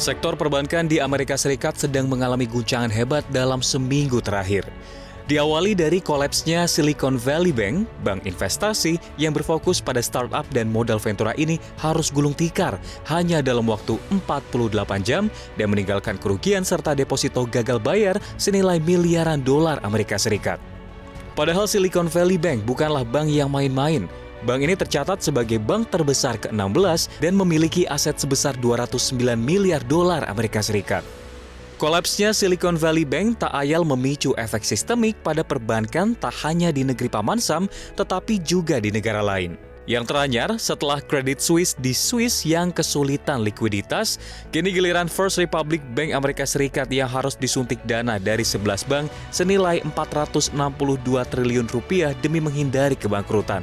Sektor perbankan di Amerika Serikat sedang mengalami guncangan hebat dalam seminggu terakhir. Diawali dari kolapsnya Silicon Valley Bank, bank investasi yang berfokus pada startup dan modal ventura ini harus gulung tikar hanya dalam waktu 48 jam dan meninggalkan kerugian serta deposito gagal bayar senilai miliaran dolar Amerika Serikat. Padahal Silicon Valley Bank bukanlah bank yang main-main. Bank ini tercatat sebagai bank terbesar ke-16 dan memiliki aset sebesar 209 miliar dolar Amerika Serikat. Kolapsnya Silicon Valley Bank tak ayal memicu efek sistemik pada perbankan tak hanya di negeri Paman Sam, tetapi juga di negara lain. Yang teranyar, setelah Credit Suisse di Swiss yang kesulitan likuiditas, kini giliran First Republic Bank Amerika Serikat yang harus disuntik dana dari 11 bank senilai 462 triliun rupiah demi menghindari kebangkrutan.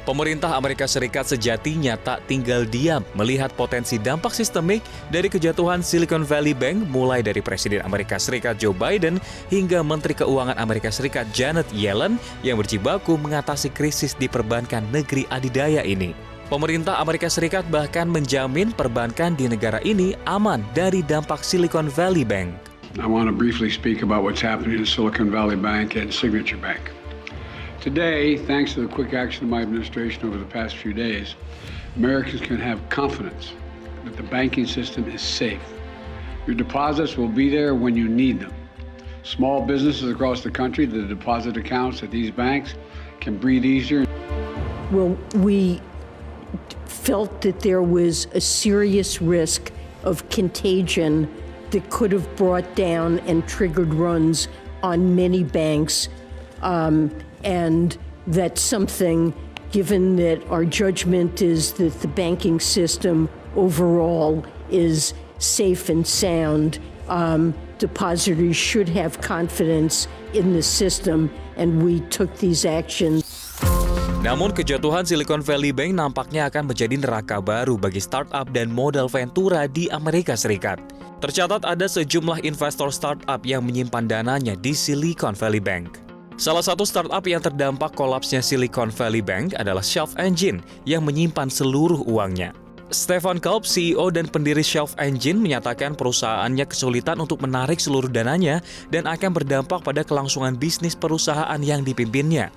Pemerintah Amerika Serikat sejatinya tak tinggal diam melihat potensi dampak sistemik dari kejatuhan Silicon Valley Bank mulai dari Presiden Amerika Serikat Joe Biden hingga Menteri Keuangan Amerika Serikat Janet Yellen yang berjibaku mengatasi krisis di perbankan negeri adidaya ini. Pemerintah Amerika Serikat bahkan menjamin perbankan di negara ini aman dari dampak Silicon Valley Bank. I want to briefly speak about what's happening in Silicon Valley Bank and Signature Bank. Today, thanks to the quick action of my administration over the past few days, Americans can have confidence that the banking system is safe. Your deposits will be there when you need them. Small businesses across the country, the deposit accounts at these banks can breathe easier. Well, we felt that there was a serious risk of contagion that could have brought down and triggered runs on many banks. And that's something, given that our judgment is that the banking system overall is safe and sound, depositors should have confidence in the system, and we took these actions. Namun kejatuhan Silicon Valley Bank nampaknya akan menjadi neraka baru bagi startup dan modal ventura di Amerika Serikat. Tercatat ada sejumlah investor startup yang menyimpan dananya di Silicon Valley Bank. Salah satu startup yang terdampak kolapsnya Silicon Valley Bank adalah Shelf Engine yang menyimpan seluruh uangnya. Stefan Kulp, CEO dan pendiri Shelf Engine, menyatakan perusahaannya kesulitan untuk menarik seluruh dananya dan akan berdampak pada kelangsungan bisnis perusahaan yang dipimpinnya.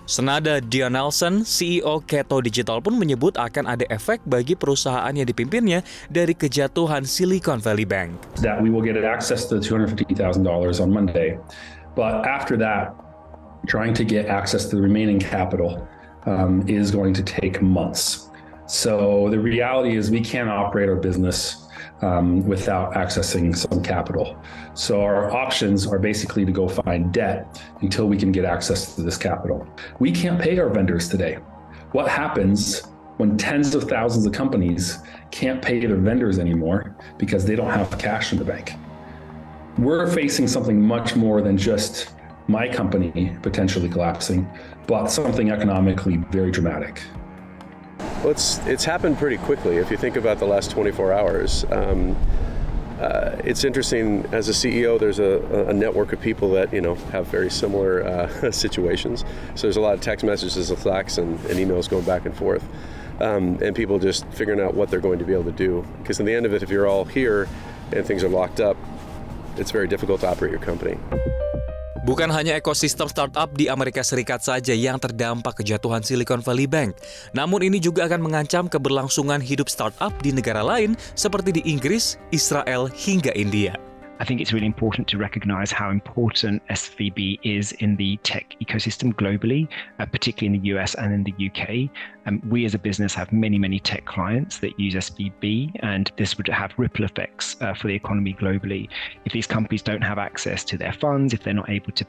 Senada Dion Nelson, CEO Keto Digital pun menyebut akan ada efek bagi perusahaan yang dipimpinnya dari kejatuhan Silicon Valley Bank. That we will get access to $250,000 on Monday, but after that, trying to get access to the remaining capital is going to take months. So the reality is we can't operate our business without accessing some capital. So our options are basically to go find debt until we can get access to this capital. We can't pay our vendors today. What happens when tens of thousands of companies can't pay their vendors anymore because they don't have cash in the bank? We're facing something much more than just my company potentially collapsing, but something economically very dramatic. Well, it's happened pretty quickly. If you think about the last 24 hours, it's interesting. As a CEO, there's a network of people that have very similar situations. So there's a lot of text messages, Slacks, and emails going back and forth, and people just figuring out what they're going to be able to do. Because in the end of it, if you're all here and things are locked up, it's very difficult to operate your company. Bukan hanya ekosistem startup di Amerika Serikat saja yang terdampak kejatuhan Silicon Valley Bank, namun ini juga akan mengancam keberlangsungan hidup startup di negara lain seperti di Inggris, Israel, hingga India. I think it's really important to recognize how important SVB is in the tech ecosystem globally, particularly in the US and in the UK. We as a business have many, many tech clients that use SVB, and this would have ripple effects for the economy globally. If these companies don't have access to their funds, if they're not able to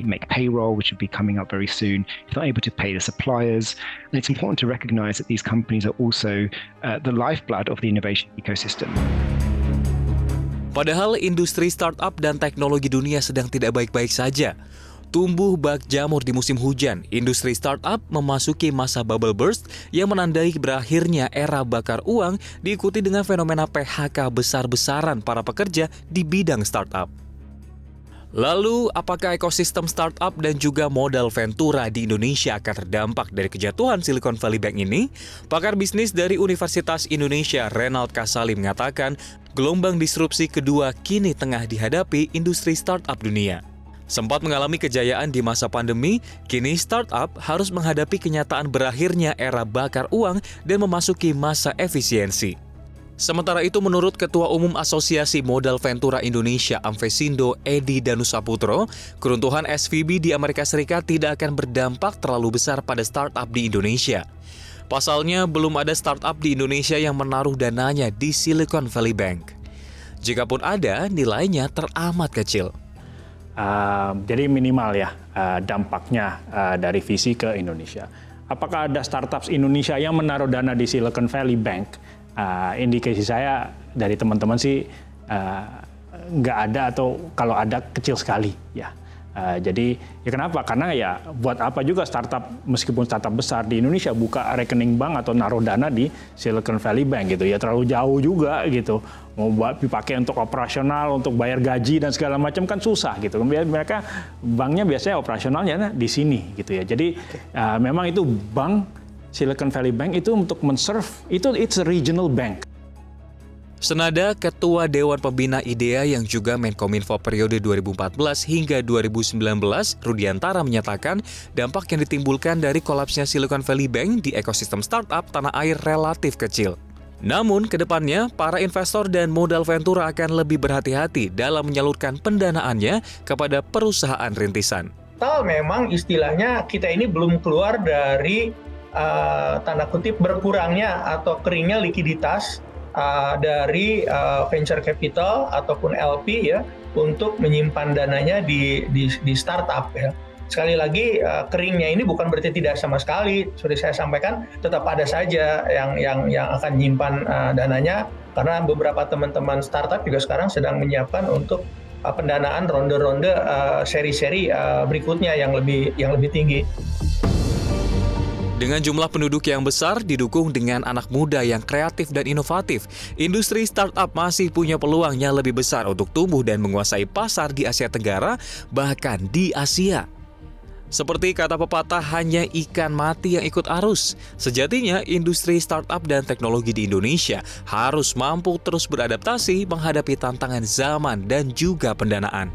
make payroll, which will be coming up very soon, if they're not able to pay the suppliers, and it's important to recognize that these companies are also the lifeblood of the innovation ecosystem. Padahal industri startup dan teknologi dunia sedang tidak baik-baik saja. Tumbuh bak jamur di musim hujan, industri startup memasuki masa bubble burst yang menandai berakhirnya era bakar uang diikuti dengan fenomena PHK besar-besaran para pekerja di bidang startup. Lalu, apakah ekosistem startup dan juga modal ventura di Indonesia akan terdampak dari kejatuhan Silicon Valley Bank ini? Pakar bisnis dari Universitas Indonesia, Renald Kasali, mengatakan gelombang disrupsi kedua kini tengah dihadapi industri startup dunia. Sempat mengalami kejayaan di masa pandemi, kini startup harus menghadapi kenyataan berakhirnya era bakar uang dan memasuki masa efisiensi. Sementara itu, menurut Ketua Umum Asosiasi Modal Ventura Indonesia Amfesindo Edi Danusaputro, keruntuhan SVB di Amerika Serikat tidak akan berdampak terlalu besar pada startup di Indonesia. Pasalnya, belum ada startup di Indonesia yang menaruh dananya di Silicon Valley Bank. Jikapun ada, nilainya teramat kecil. Jadi minimal ya dampaknya dari visi ke Indonesia. Apakah ada startup Indonesia yang menaruh dana di Silicon Valley Bank? Indikasi saya dari teman-teman sih nggak ada, atau kalau ada kecil sekali ya. Jadi ya kenapa? Karena ya buat apa juga startup, meskipun startup besar di Indonesia buka rekening bank atau naruh dana di Silicon Valley Bank gitu ya, terlalu jauh juga gitu. Mau buat dipakai untuk operasional, untuk bayar gaji dan segala macam kan susah gitu. Mereka banknya biasanya operasionalnya di sini gitu ya. Jadi memang itu bank Silicon Valley Bank itu untuk men-serve, it's a regional bank. Senada Ketua Dewan Pembina IDEA yang juga Menkominfo periode 2014 hingga 2019, Rudiantara menyatakan dampak yang ditimbulkan dari kolapsnya Silicon Valley Bank di ekosistem startup tanah air relatif kecil. Namun, ke depannya, para investor dan modal ventura akan lebih berhati-hati dalam menyalurkan pendanaannya kepada perusahaan rintisan. Memang istilahnya kita ini belum keluar dari tanda kutip berkurangnya atau keringnya likuiditas dari venture capital ataupun LP ya untuk menyimpan dananya di startup ya. Sekali lagi keringnya ini bukan berarti tidak sama sekali. Seperti saya sampaikan, tetap ada saja yang akan menyimpan dananya, karena beberapa teman-teman startup juga sekarang sedang menyiapkan untuk pendanaan ronde-ronde seri-seri berikutnya yang lebih tinggi. Dengan jumlah penduduk yang besar didukung dengan anak muda yang kreatif dan inovatif, industri startup masih punya peluang yang lebih besar untuk tumbuh dan menguasai pasar di Asia Tenggara, bahkan di Asia. Seperti kata pepatah, hanya ikan mati yang ikut arus. Sejatinya, industri startup dan teknologi di Indonesia harus mampu terus beradaptasi menghadapi tantangan zaman dan juga pendanaan.